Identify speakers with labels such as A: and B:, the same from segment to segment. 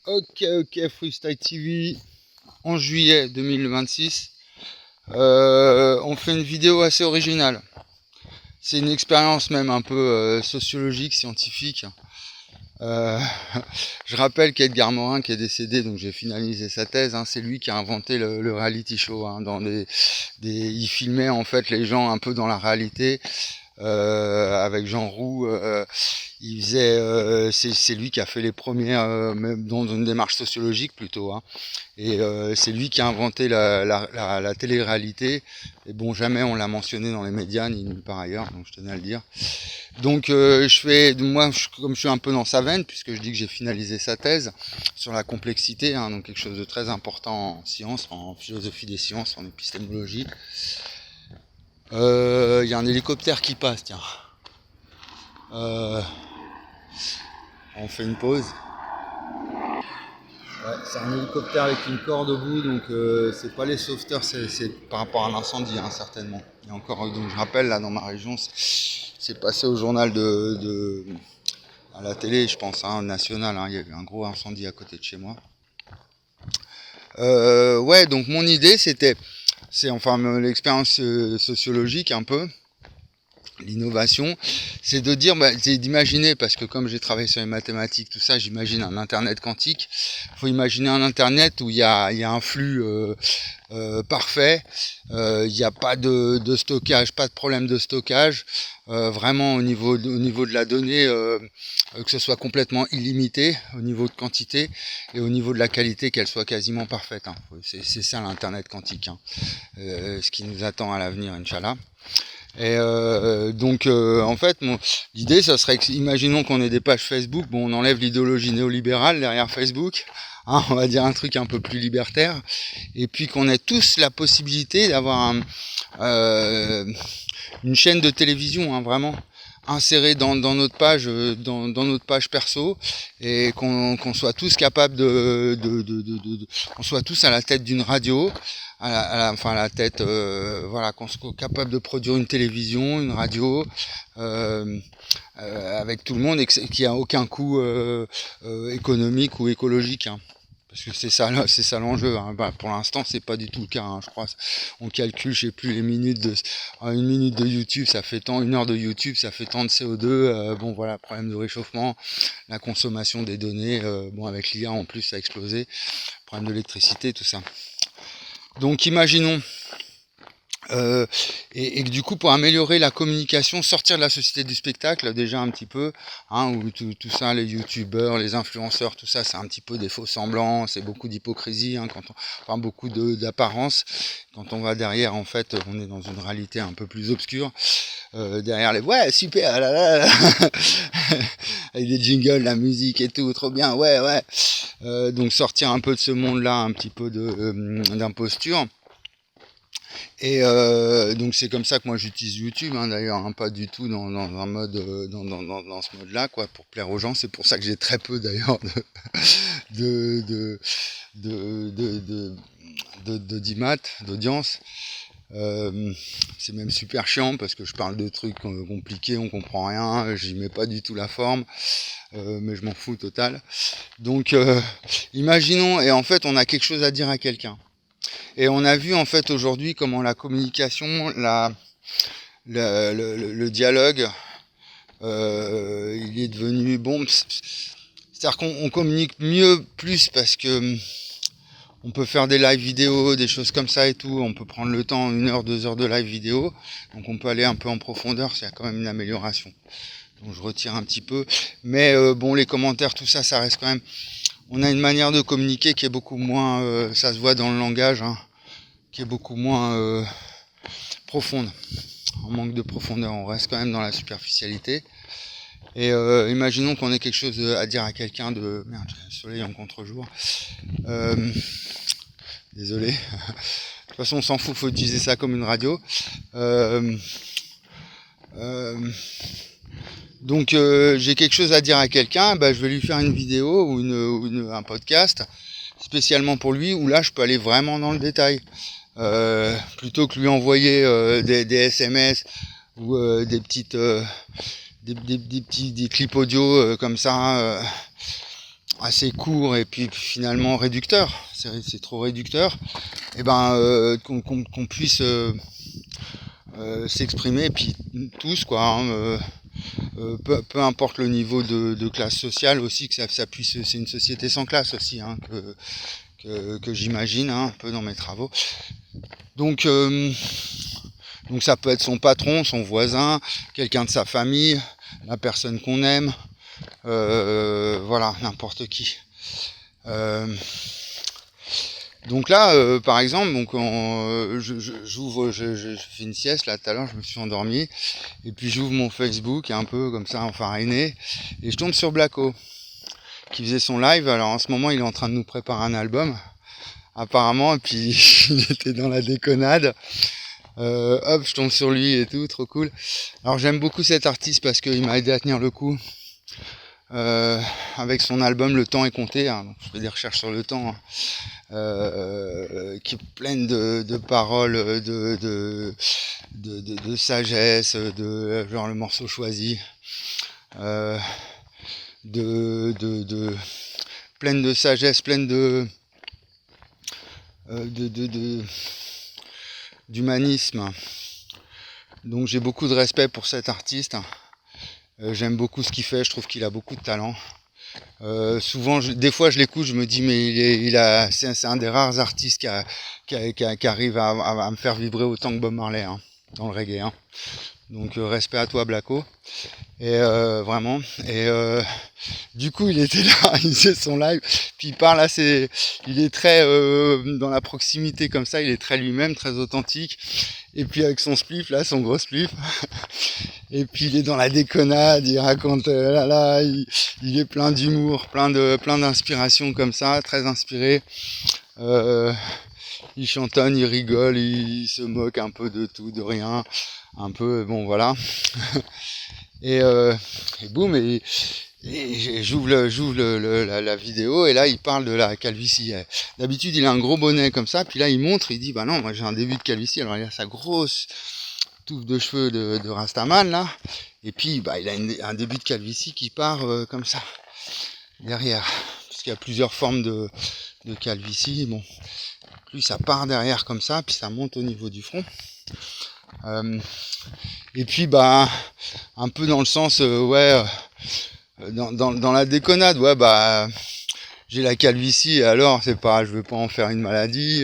A: Ok, Freestyle TV, 11 juillet 2026. On fait une vidéo assez originale. C'est une expérience même un peu sociologique, scientifique. Je rappelle qu'Edgar Morin, qui est décédé, donc j'ai finalisé sa thèse, c'est lui qui a inventé le reality show. Il filmait en fait les gens un peu dans la réalité. Avec Jean Roux, c'est lui qui a fait les premiers, même dans une démarche sociologique plutôt, et c'est lui qui a inventé la télé-réalité. Et bon, jamais on l'a mentionné dans les médias ni nulle part ailleurs, donc je tenais à le dire. Donc comme je suis un peu dans sa veine, puisque je dis que j'ai finalisé sa thèse sur la complexité, donc quelque chose de très important en sciences, en philosophie des sciences, en épistémologie. Il y a un hélicoptère qui passe, tiens. On fait une pause. Ouais, c'est un hélicoptère avec une corde au bout, donc c'est pas les sauveteurs, c'est par rapport à l'incendie, certainement. Il y a encore, donc je rappelle, là dans ma région, c'est passé au journal à la télé, je pense, national. Il y a eu un gros incendie à côté de chez moi. Ouais, donc mon idée, c'est l'expérience sociologique un peu. L'innovation, c'est de dire, c'est d'imaginer, parce que comme j'ai travaillé sur les mathématiques, tout ça, j'imagine un internet quantique. Il faut imaginer un internet où il y a un flux parfait, il n'y a pas de stockage, pas de problème de stockage, vraiment au niveau de la donnée, que ce soit complètement illimité au niveau de quantité et au niveau de la qualité, qu'elle soit quasiment parfaite. C'est ça l'internet quantique, ce qui nous attend à l'avenir, Inch'Allah. Et en fait, l'idée, ça serait que, imaginons qu'on ait des pages Facebook, on enlève l'idéologie néolibérale derrière Facebook, on va dire un truc un peu plus libertaire, et puis qu'on ait tous la possibilité d'avoir une chaîne de télévision, vraiment insérée dans notre page, dans notre page perso, et qu'on soit tous capables qu'on soit tous à la tête d'une radio, à la tête, qu'on soit capable de produire une télévision, une radio, avec tout le monde, et qu'il n'y a aucun coût économique ou écologique. Parce que c'est ça l'enjeu. Pour l'instant, c'est pas du tout le cas. Je crois, on calcule, je sais plus les minutes une minute de YouTube, ça fait tant, 1 heure de YouTube, ça fait tant de CO2. Problème de réchauffement, la consommation des données. Avec l'IA en plus, ça a explosé. Problème d'électricité, tout ça. Donc, imaginons. Et du coup, pour améliorer la communication, sortir de la société du spectacle déjà un petit peu, où tout ça, les youtubeurs, les influenceurs, tout ça, c'est un petit peu des faux semblants, c'est beaucoup d'hypocrisie, beaucoup d'apparence. Quand on va derrière, en fait, on est dans une réalité un peu plus obscure. Derrière les ouais super avec des jingles, la musique et tout, trop bien, ouais. Donc sortir un peu de ce monde-là, un petit peu d'imposture. Et donc c'est comme ça que moi j'utilise YouTube, d'ailleurs, pas du tout dans un mode dans ce mode-là, pour plaire aux gens. C'est pour ça que j'ai très peu d'ailleurs d'audimat, d'audience. C'est même super chiant parce que je parle de trucs compliqués, on comprend rien, j'y mets pas du tout la forme, mais je m'en fous total. Donc imaginons, et en fait on a quelque chose à dire à quelqu'un. Et on a vu en fait aujourd'hui comment la communication, le dialogue, il est devenu c'est-à-dire qu'on communique mieux, plus, parce que on peut faire des live vidéo, des choses comme ça et tout. On peut prendre le temps, 1 heure, 2 heures de live vidéo. Donc on peut aller un peu en profondeur, c'est quand même une amélioration. Donc je retire un petit peu. Mais les commentaires, tout ça, ça reste quand même... On a une manière de communiquer qui est beaucoup moins... ça se voit dans le langage, qui est beaucoup moins profonde. On manque de profondeur, on reste quand même dans la superficialité. Et imaginons qu'on ait quelque chose à dire à quelqu'un de... Merde, j'ai le soleil en contre-jour. Désolé. De toute façon, on s'en fout, faut utiliser ça comme une radio. Donc j'ai quelque chose à dire à quelqu'un, je vais lui faire une vidéo ou un podcast spécialement pour lui, où là je peux aller vraiment dans le détail. Plutôt que lui envoyer des SMS ou des petites des clips audio comme ça, assez court et puis finalement réducteur, c'est trop réducteur, et qu'on puisse s'exprimer, et puis tous quoi, hein, peu importe le niveau de classe sociale aussi, que ça puisse, c'est une société sans classe aussi, hein, que j'imagine, hein, un peu dans mes travaux. Donc ça peut être son patron, son voisin, quelqu'un de sa famille, la personne qu'on aime, voilà, n'importe qui. Donc là, par exemple, donc je fais une sieste, là tout à l'heure je me suis endormi, et puis j'ouvre mon Facebook, un peu comme ça enfariné, et je tombe sur Blacko, qui faisait son live. Alors en ce moment il est en train de nous préparer un album, apparemment, et puis il était dans la déconnade. Hop, je tombe sur lui et tout, trop cool. Alors j'aime beaucoup cet artiste parce qu'il m'a aidé à tenir le coup. Avec son album Le Temps est compté, hein, donc je fais des recherches sur le temps, hein, qui est pleine de paroles, de sagesse, de genre le morceau choisi, pleine de sagesse, pleine d'humanisme. Donc j'ai beaucoup de respect pour cet artiste. J'aime beaucoup ce qu'il fait, je trouve qu'il a beaucoup de talent. Souvent, des fois je l'écoute, je me dis mais c'est un des rares artistes qui arrive à me faire vibrer autant que Bob Marley, hein, dans le reggae, hein. Donc respect à toi Blacko. Et vraiment. Et du coup il était là, il faisait son live, puis il parle assez, il est très dans la proximité comme ça, il est très lui-même, très authentique. Et puis avec son spliff là, son gros spliff. Et puis il est dans la déconnade, il raconte il est plein d'humour, plein d'inspiration comme ça, très inspiré. Il chantonne, il rigole, il se moque un peu de tout, de rien, un peu, bon voilà. Et boum, et j'ouvre la vidéo, et là il parle de la calvitie. D'habitude il a un gros bonnet comme ça, puis là il montre, il dit bah non, moi j'ai un début de calvitie. Alors il a sa grosse touffe de cheveux de Rastaman là, et puis il a un début de calvitie qui part comme ça derrière, parce qu'il y a plusieurs formes de calvitie. Bon, lui ça part derrière comme ça, puis ça monte au niveau du front. Et puis un peu dans le sens dans la déconnade, j'ai la calvitie, alors je veux pas en faire une maladie,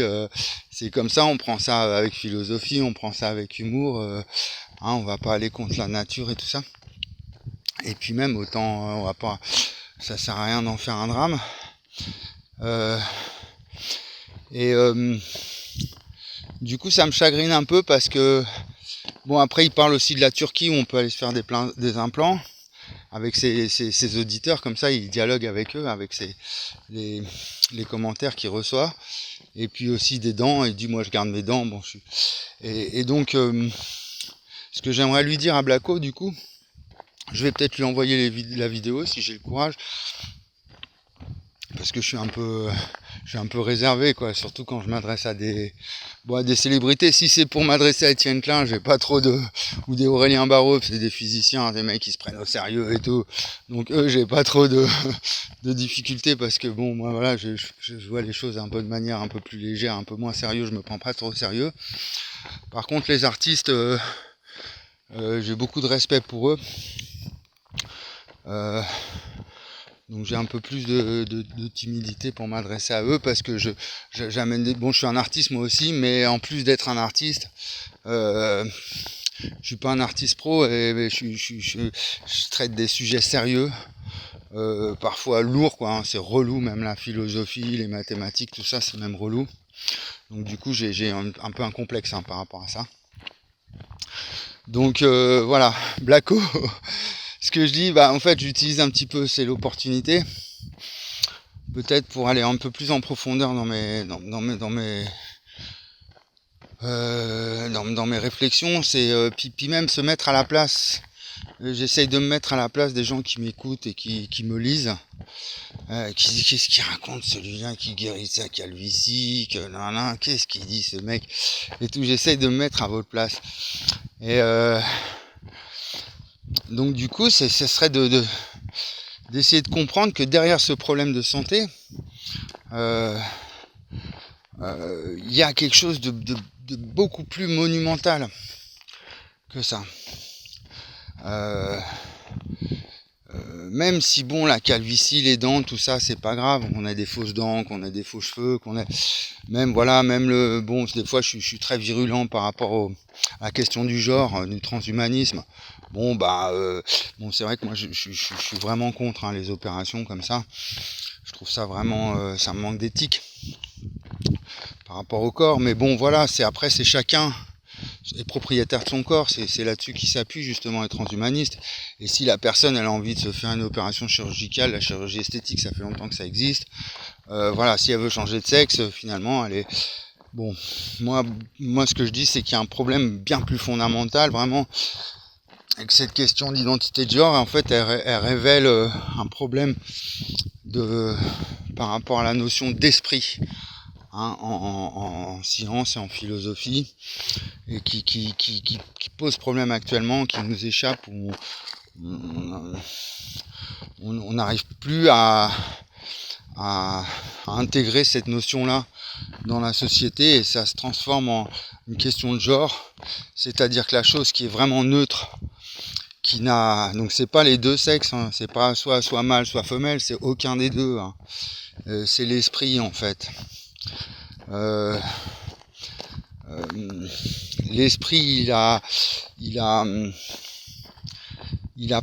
A: c'est comme ça, on prend ça avec philosophie, on prend ça avec humour, hein, on va pas aller contre la nature et tout ça. Et puis même autant, on va pas, ça sert à rien d'en faire un drame. Du coup ça me chagrine un peu parce que bon, après il parle aussi de la Turquie où on peut aller se faire des implants avec ses auditeurs, comme ça il dialogue avec eux, avec les commentaires qu'il reçoit, et puis aussi des dents, il dit moi je garde mes dents, bon et donc ce que j'aimerais lui dire à Blacko, du coup je vais peut-être lui envoyer la vidéo si j'ai le courage, parce que je suis un peu réservé, quoi, surtout quand je m'adresse à des célébrités. Si c'est pour m'adresser à Étienne Klein, j'ai pas trop ou des Aurélien Barraud, c'est des physiciens, des mecs qui se prennent au sérieux et tout. Donc eux, j'ai pas trop de difficultés, parce que bon, moi voilà, je vois les choses un peu de manière un peu plus légère, un peu moins sérieux, je me prends pas trop au sérieux. Par contre, les artistes, j'ai beaucoup de respect pour eux. Donc j'ai un peu plus de timidité pour m'adresser à eux, parce que j'amène je suis un artiste moi aussi, mais en plus d'être un artiste, je suis pas un artiste pro, et je traite des sujets sérieux, parfois lourds, quoi, hein, c'est relou, même la philosophie, les mathématiques, tout ça c'est même relou. Donc du coup j'ai un peu un complexe, hein, par rapport à ça. Donc voilà, Blacko. Ce que je dis, en fait, j'utilise un petit peu, c'est l'opportunité, peut-être pour aller un peu plus en profondeur dans mes réflexions, c'est puis même se mettre à la place. J'essaye de me mettre à la place des gens qui m'écoutent et qui me lisent, qui disent qu'est-ce qu'il raconte celui-là qui guérit sa calvitie, qu'est-ce qu'il dit ce mec et tout. J'essaye de me mettre à votre place, et donc du coup ce serait de d'essayer de comprendre que derrière ce problème de santé, il y a quelque chose de beaucoup plus monumental que ça. Même si bon, la calvitie, les dents, tout ça, c'est pas grave. On a des fausses dents, qu'on a des faux cheveux, qu'on a même des fois, je suis très virulent par rapport à la question du genre, du transhumanisme. Bon, c'est vrai que moi, je suis vraiment contre les opérations comme ça. Je trouve ça vraiment, ça me manque d'éthique par rapport au corps. Mais bon, voilà, c'est chacun est propriétaire de son corps, c'est là-dessus qu'il s'appuie justement les transhumanistes. Et si la personne elle a envie de se faire une opération chirurgicale, la chirurgie esthétique, ça fait longtemps que ça existe. Si elle veut changer de sexe, finalement, elle est bon. Moi, ce que je dis, c'est qu'il y a un problème bien plus fondamental, vraiment, avec cette question d'identité de genre. En fait, elle révèle un problème par rapport à la notion d'esprit. En science et en philosophie, et qui pose problème actuellement, qui nous échappe, où on n'arrive plus à intégrer cette notion-là dans la société, et ça se transforme en une question de genre, c'est-à-dire que la chose qui est vraiment neutre, donc c'est pas les deux sexes, c'est pas soit mâle soit femelle, c'est aucun des deux, c'est l'esprit en fait. L'esprit, il a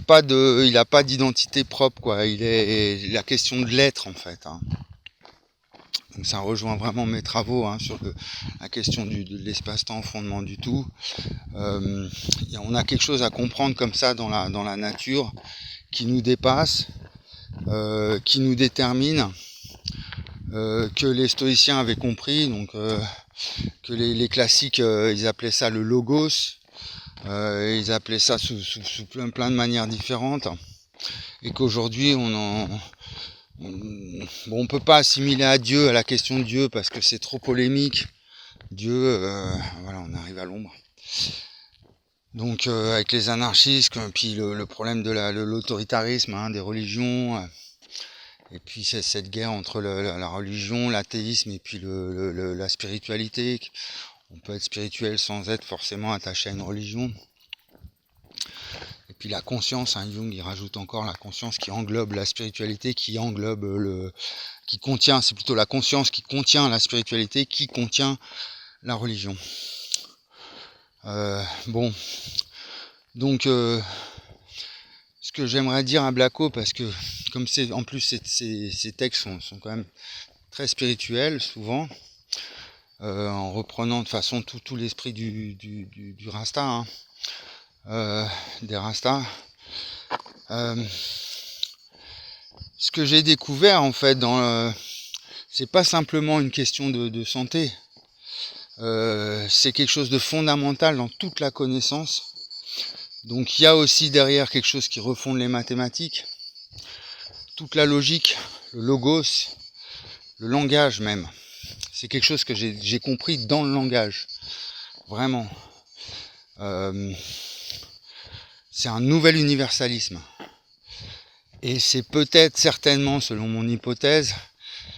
A: pas d'identité propre, quoi. Il est la question de l'être en fait. Donc ça rejoint vraiment mes travaux sur la question de l'espace-temps, fondement du tout. On a quelque chose à comprendre comme ça dans la nature, qui nous dépasse, qui nous détermine. Que les stoïciens avaient compris, donc que les classiques ils appelaient ça le logos, ils appelaient ça sous plein de manières différentes, et qu'aujourd'hui on peut pas assimiler à Dieu, à la question de Dieu, parce que c'est trop polémique. Dieu, on arrive à l'ombre. Donc avec les anarchistes, puis le problème de l'autoritarisme des religions. Et puis c'est cette guerre entre la religion, l'athéisme et puis la spiritualité. On peut être spirituel sans être forcément attaché à une religion. Et puis la conscience, Jung il rajoute encore la conscience qui englobe la spiritualité, qui englobe qui contient, c'est plutôt la conscience qui contient la spiritualité, qui contient la religion. Donc ce que j'aimerais dire à Blacko, parce que comme en plus ces textes sont quand même très spirituels souvent, en reprenant de façon tout l'esprit du Rasta, des Rastas. Ce que j'ai découvert en fait c'est pas simplement une question de santé, c'est quelque chose de fondamental dans toute la connaissance. Donc il y a aussi derrière quelque chose qui refonde les mathématiques, toute la logique, le logos, le langage même. C'est quelque chose que j'ai compris dans le langage, vraiment. C'est un nouvel universalisme. Et c'est peut-être, certainement, selon mon hypothèse,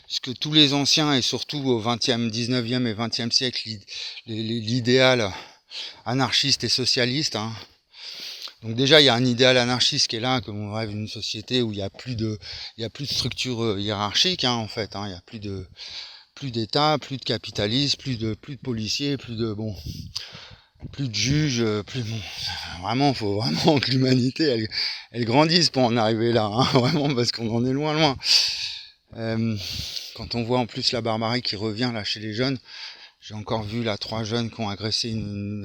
A: ce que tous les anciens, et surtout au 19e et 20e siècle, l'idéal anarchiste et socialiste, Donc déjà il y a un idéal anarchiste qui est là, que on rêve d'une société où il y a plus de structure hiérarchique en fait, il y a plus d'État, plus de capitalisme, plus de policiers, plus de juges, vraiment faut vraiment que l'humanité elle grandisse pour en arriver là, vraiment, parce qu'on en est loin. Quand on voit en plus la barbarie qui revient là chez les jeunes. J'ai encore vu là 3 jeunes qui ont agressé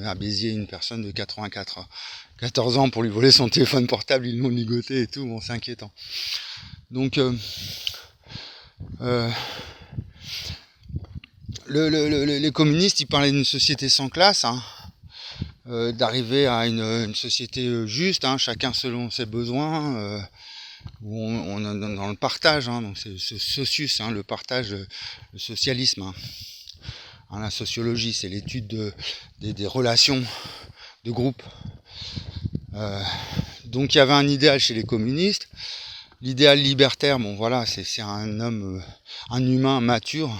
A: à Béziers une personne de 14 ans pour lui voler son téléphone portable, ils l'ont ligoté et tout, c'est inquiétant. Donc les communistes ils parlaient d'une société sans classe, d'arriver à une société juste, chacun selon ses besoins, où on est dans le partage, donc c'est ce socius, le partage, le socialisme. La sociologie, c'est l'étude des relations de groupe. Donc il y avait un idéal chez les communistes. l'idéal libertaire, bon voilà, c'est un homme, un humain mature,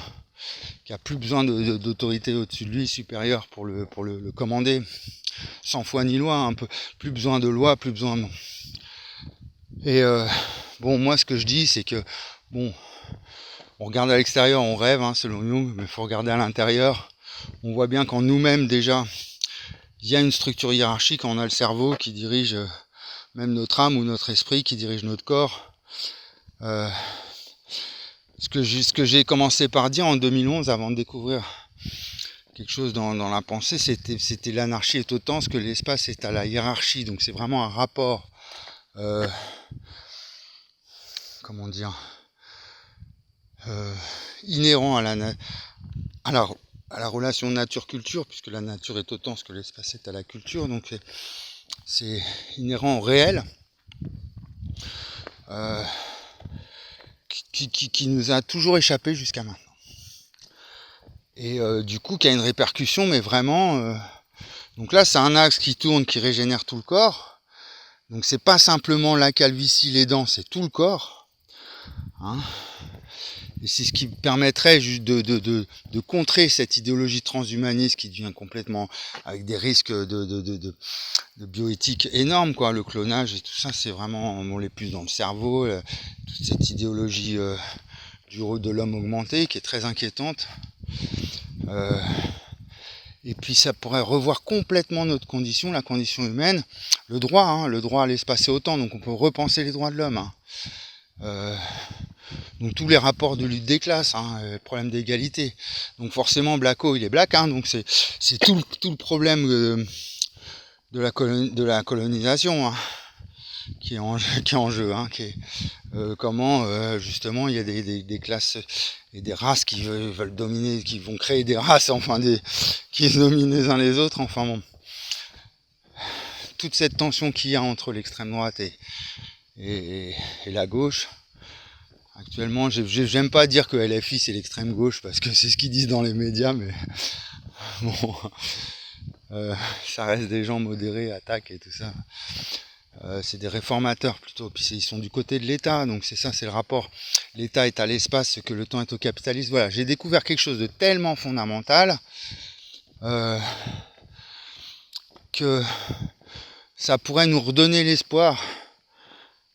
A: qui a plus besoin d'autorité au-dessus de lui, supérieure, pour le commander, sans foi ni loi, un peu, plus besoin de loi, plus besoin de... Et bon, moi ce que je dis, c'est que, bon, on regarde à l'extérieur, on rêve, hein, selon nous, mais il faut regarder à l'intérieur. On voit bien qu'en nous-mêmes, déjà, il y a une structure hiérarchique, on a le cerveau qui dirige même notre âme ou notre esprit, qui dirige notre corps. Ce que j'ai commencé par dire en 2011, avant de découvrir quelque chose dans la pensée, c'était l'anarchie est autant ce que l'espace est à la hiérarchie. Donc c'est vraiment un rapport, comment dire, inhérent à la relation nature-culture, puisque la nature est autant ce que l'espace est à la culture. Donc c'est inhérent au réel, qui nous a toujours échappé jusqu'à maintenant. Et du coup, qui a une répercussion, mais vraiment... Donc là, c'est un axe qui tourne, qui régénère tout le corps. Donc c'est pas simplement la calvitie, les dents, c'est tout le corps. Hein, et c'est ce qui permettrait juste de contrer cette idéologie transhumaniste qui devient complètement... avec des risques de bioéthique énormes, quoi. Le clonage et tout ça, c'est vraiment... on les puce dans le cerveau. Toute cette idéologie de l'homme augmenté qui est très inquiétante. Et puis ça pourrait revoir complètement notre condition, la condition humaine, le droit à l'espace et au temps, donc on peut repenser les droits de l'homme. Donc tous les rapports de lutte des classes, problème d'égalité. Donc forcément Blacko il est black, donc c'est tout le problème de la colonisation qui est en jeu, qui est comment justement il y a des classes et des races qui veulent dominer, qui vont créer des races, qui se dominent les uns les autres, enfin bon. Toute cette tension qu'il y a entre l'extrême droite et la gauche, actuellement, j'aime pas dire que LFI c'est l'extrême gauche, parce que c'est ce qu'ils disent dans les médias, mais bon, ça reste des gens modérés, attaques et tout ça. C'est des réformateurs plutôt, puis ils sont du côté de l'État, donc c'est ça, c'est le rapport. L'État est à l'espace, ce que le temps est au capitalisme. Voilà, j'ai découvert quelque chose de tellement fondamental que ça pourrait nous redonner l'espoir.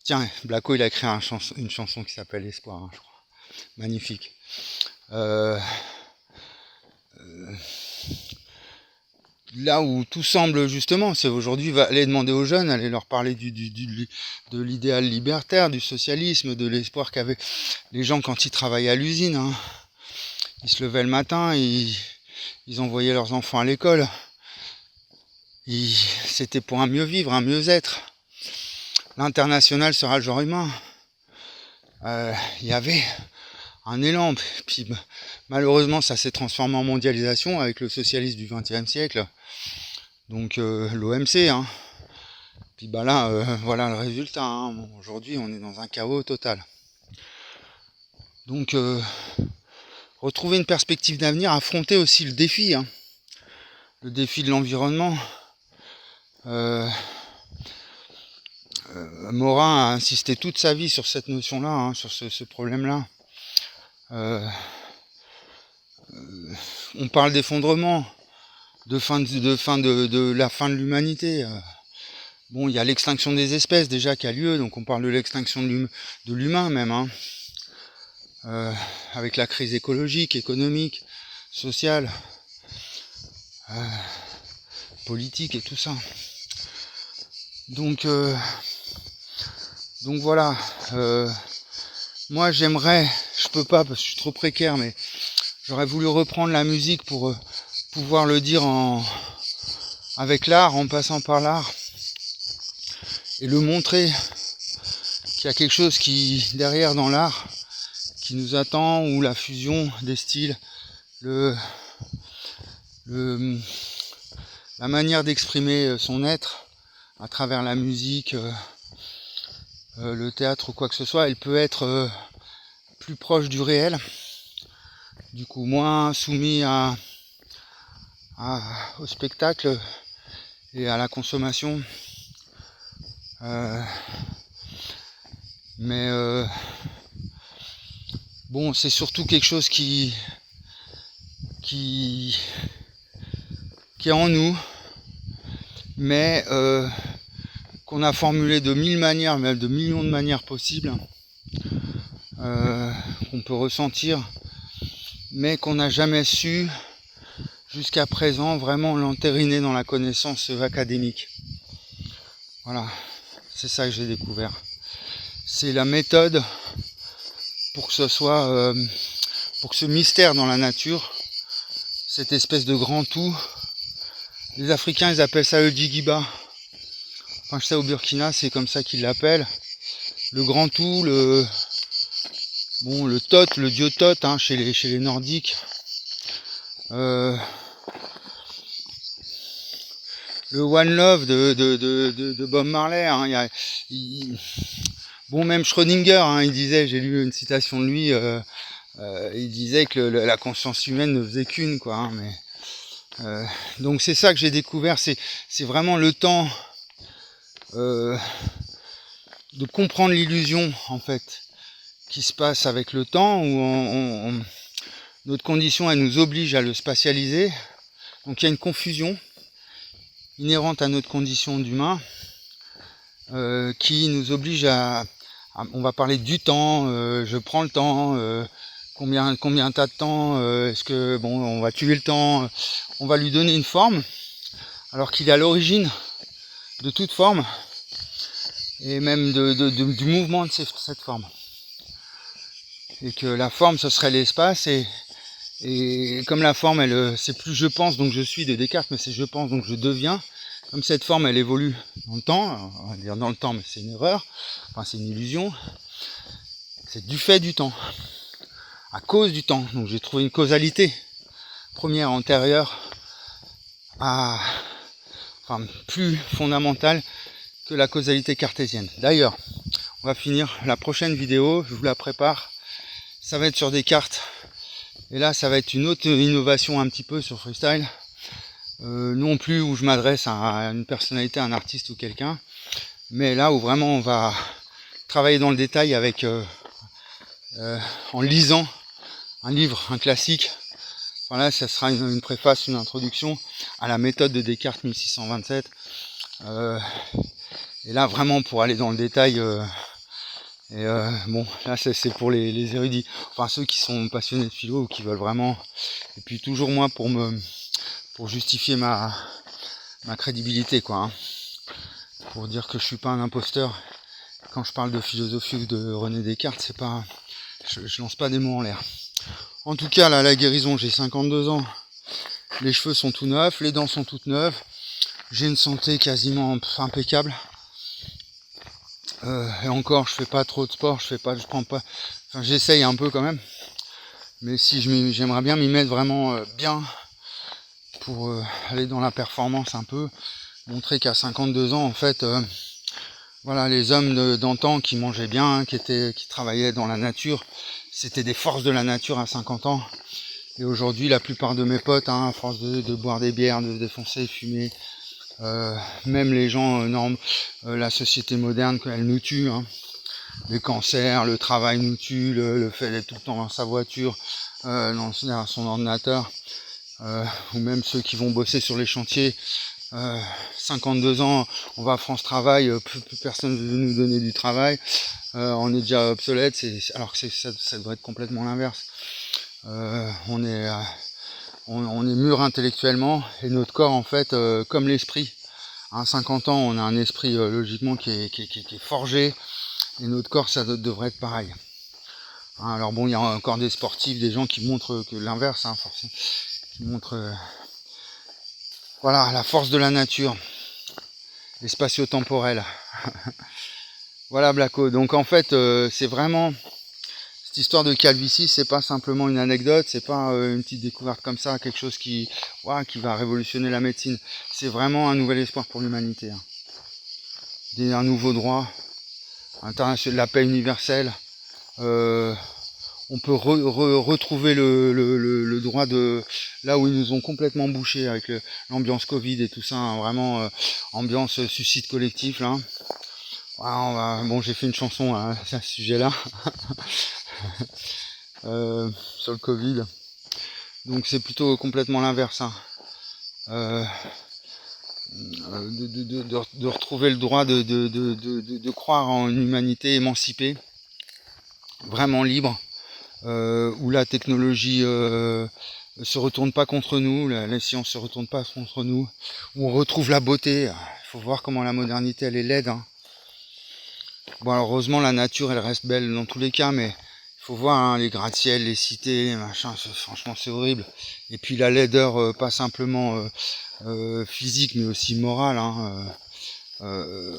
A: Tiens, Blacko il a écrit une chanson qui s'appelle Espoir, je crois. Magnifique. Là où tout semble justement, c'est aujourd'hui aller demander aux jeunes, aller leur parler de l'idéal libertaire, du socialisme, de l'espoir qu'avaient les gens quand ils travaillaient à l'usine. Ils se levaient le matin, ils envoyaient leurs enfants à l'école. C'était pour un mieux vivre, un mieux être. L'international sera le genre humain. Il y avait un élan, puis malheureusement ça s'est transformé en mondialisation avec le socialisme du XXe siècle. Donc l'OMC, puis là, voilà le résultat. Bon, aujourd'hui, on est dans un chaos total. Donc, retrouver une perspective d'avenir, affronter aussi le défi de l'environnement. Morin a insisté toute sa vie sur cette notion-là, sur ce problème-là. On parle d'effondrement, de la fin de l'humanité. Bon, il y a l'extinction des espèces déjà qui a lieu, donc on parle de l'extinction de l'humain même, avec la crise écologique, économique, sociale, politique et tout ça. Donc voilà. Moi j'aimerais, je peux pas parce que je suis trop précaire, mais j'aurais voulu reprendre la musique pour pouvoir le dire avec l'art, en passant par l'art, et le montrer qu'il y a quelque chose qui, derrière dans l'art, qui nous attend, ou la fusion des styles, la manière d'exprimer son être à travers la musique, le théâtre ou quoi que ce soit, elle peut être plus proche du réel, du coup moins soumis au spectacle et à la consommation. Mais bon, c'est surtout quelque chose qui est en nous, mais qu'on a formulé de 1000 manières, même de millions de manières possibles, qu'on peut ressentir, mais qu'on n'a jamais su jusqu'à présent vraiment l'entériner dans la connaissance académique. Voilà, c'est ça que j'ai découvert. C'est la méthode pour que ce soit, pour que ce mystère dans la nature, cette espèce de grand tout, les Africains ils appellent ça le Djigiba. Enfin je sais au Burkina c'est comme ça qu'ils l'appellent. Le grand tout, le Thoth, le dieu Thoth hein, chez les Nordiques. Le One Love de Bob Marley. Hein, bon même Schrödinger, hein, il disait, j'ai lu une citation de lui, il disait que la conscience humaine ne faisait qu'une, quoi. Hein, mais donc c'est ça que j'ai découvert, c'est vraiment le temps de comprendre l'illusion en fait qui se passe avec le temps où notre condition elle nous oblige à le spatialiser. Donc il y a une confusion inhérente à notre condition d'humain qui nous oblige à on va parler du temps, je prends le temps, combien t'as de temps, est-ce que bon on va tuer le temps, on va lui donner une forme alors qu'il est à l'origine de toute forme et même du mouvement de cette forme, et que la forme ce serait l'espace et comme la forme elle c'est plus je pense donc je suis de Descartes, mais c'est je pense donc je deviens. Comme cette forme elle évolue dans le temps, on va dire dans le temps mais c'est une erreur, enfin c'est une illusion, c'est du fait du temps, à cause du temps. Donc j'ai trouvé une causalité première antérieure enfin plus fondamentale que la causalité cartésienne. D'ailleurs, on va finir la prochaine vidéo, je vous la prépare, ça va être sur Descartes, et là ça va être une autre innovation un petit peu sur freestyle. Non plus où je m'adresse à une personnalité, un artiste ou quelqu'un, mais là où vraiment on va travailler dans le détail avec en lisant un livre, un classique. Voilà, ça sera une préface, une introduction à la méthode de Descartes 1627. Et là vraiment pour aller dans le détail. Bon, là c'est pour les érudits, enfin ceux qui sont passionnés de philo ou qui veulent vraiment. Et puis toujours moi pour justifier ma crédibilité, quoi, hein. Pour dire que je suis pas un imposteur quand je parle de philosophie ou de René Descartes, c'est pas, je lance pas des mots en l'air. En tout cas là, la guérison, j'ai 52 ans, les cheveux sont tout neufs, les dents sont toutes neuves, j'ai une santé quasiment impeccable, et encore je fais pas trop de sport, je prends pas, enfin j'essaye un peu quand même, mais si j'aimerais bien m'y mettre vraiment bien pour aller dans la performance un peu, montrer qu'à 52 ans en fait voilà, les hommes d'antan qui mangeaient bien, qui travaillaient dans la nature, c'était des forces de la nature à 50 ans. Et aujourd'hui la plupart de mes potes, hein, à force de boire des bières, de se défoncer, fumer, même les gens normes, la société moderne elle nous tue, hein. Les cancers, le travail nous tue, le fait d'être tout le temps dans sa voiture, dans son ordinateur. Ou même ceux qui vont bosser sur les chantiers, 52 ans, on va à France Travail, plus personne ne veut nous donner du travail, on est déjà obsolète, alors que ça devrait être complètement l'inverse. On est mûr intellectuellement, et notre corps en fait, comme l'esprit, à 50 ans on a un esprit logiquement qui est forgé, et notre corps ça devrait être pareil. Hein, alors bon, il y a encore des sportifs, des gens qui montrent que l'inverse, hein, forcément, qui montrent voilà, la force de la nature, les spatio-temporels. Voilà Blacko, donc en fait c'est vraiment cette histoire de calvitie, c'est pas simplement une anecdote, c'est pas une petite découverte comme ça, quelque chose qui va révolutionner la médecine, c'est vraiment un nouvel espoir pour l'humanité, hein. Un nouveau droit international, la paix universelle, on peut retrouver le droit de là où ils nous ont complètement bouché avec l'ambiance Covid et tout ça, hein, vraiment ambiance suicide collectif là. Bon, j'ai fait une chanson à ce sujet-là sur le Covid. Donc c'est plutôt complètement l'inverse. Hein. De retrouver le droit de croire en une humanité émancipée, vraiment libre, où la technologie se retourne pas contre nous, la science se retourne pas contre nous, où on retrouve la beauté. Il faut voir comment la modernité elle est laide. Hein. Bon, alors, heureusement la nature elle reste belle dans tous les cas, mais il faut voir hein, les gratte-ciel, les cités, les machins, franchement c'est horrible. Et puis la laideur, pas simplement physique, mais aussi morale. Hein,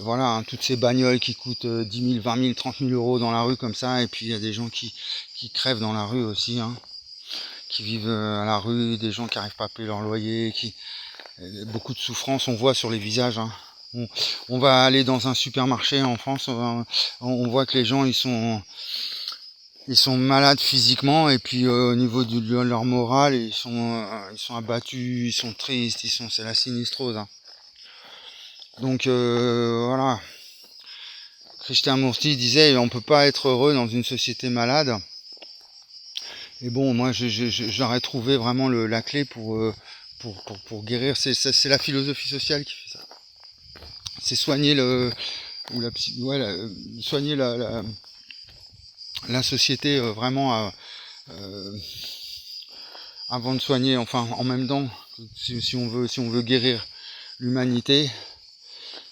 A: voilà, hein, toutes ces bagnoles qui coûtent 10 000, 20 000, 30 000 euros dans la rue comme ça, et puis il y a des gens qui crèvent dans la rue aussi, hein, qui vivent à la rue, des gens qui n'arrivent pas à payer leur loyer, beaucoup de souffrance, on voit sur les visages. Hein. On va aller dans un supermarché en France, on voit que les gens ils sont malades physiquement et puis au niveau de leur morale ils sont abattus, ils sont tristes, c'est la sinistrose. Hein. Donc voilà. Krishnamurti disait on peut pas être heureux dans une société malade. Et bon, moi j'aurais trouvé vraiment la clé pour guérir. C'est la philosophie sociale qui fait ça. C'est soigner soigner la société vraiment avant de soigner, enfin en même temps, si on veut guérir l'humanité,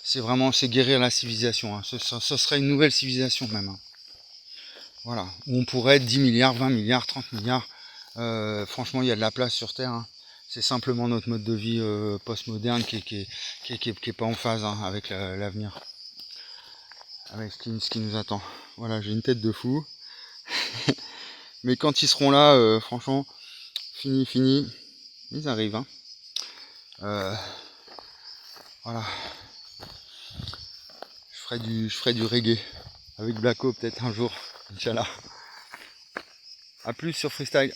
A: c'est guérir la civilisation. Hein. Ce serait une nouvelle civilisation même. Hein. Voilà, où on pourrait être 10 milliards, 20 milliards, 30 milliards. Franchement, il y a de la place sur Terre. Hein. C'est simplement notre mode de vie postmoderne qui est pas en phase hein, avec l'avenir, avec ce qui nous attend. Voilà, j'ai une tête de fou. Mais quand ils seront là, franchement, fini, ils arrivent. Hein. Voilà, je ferai du reggae avec Blacko peut-être un jour, Inch'Allah. A plus sur Freestyle.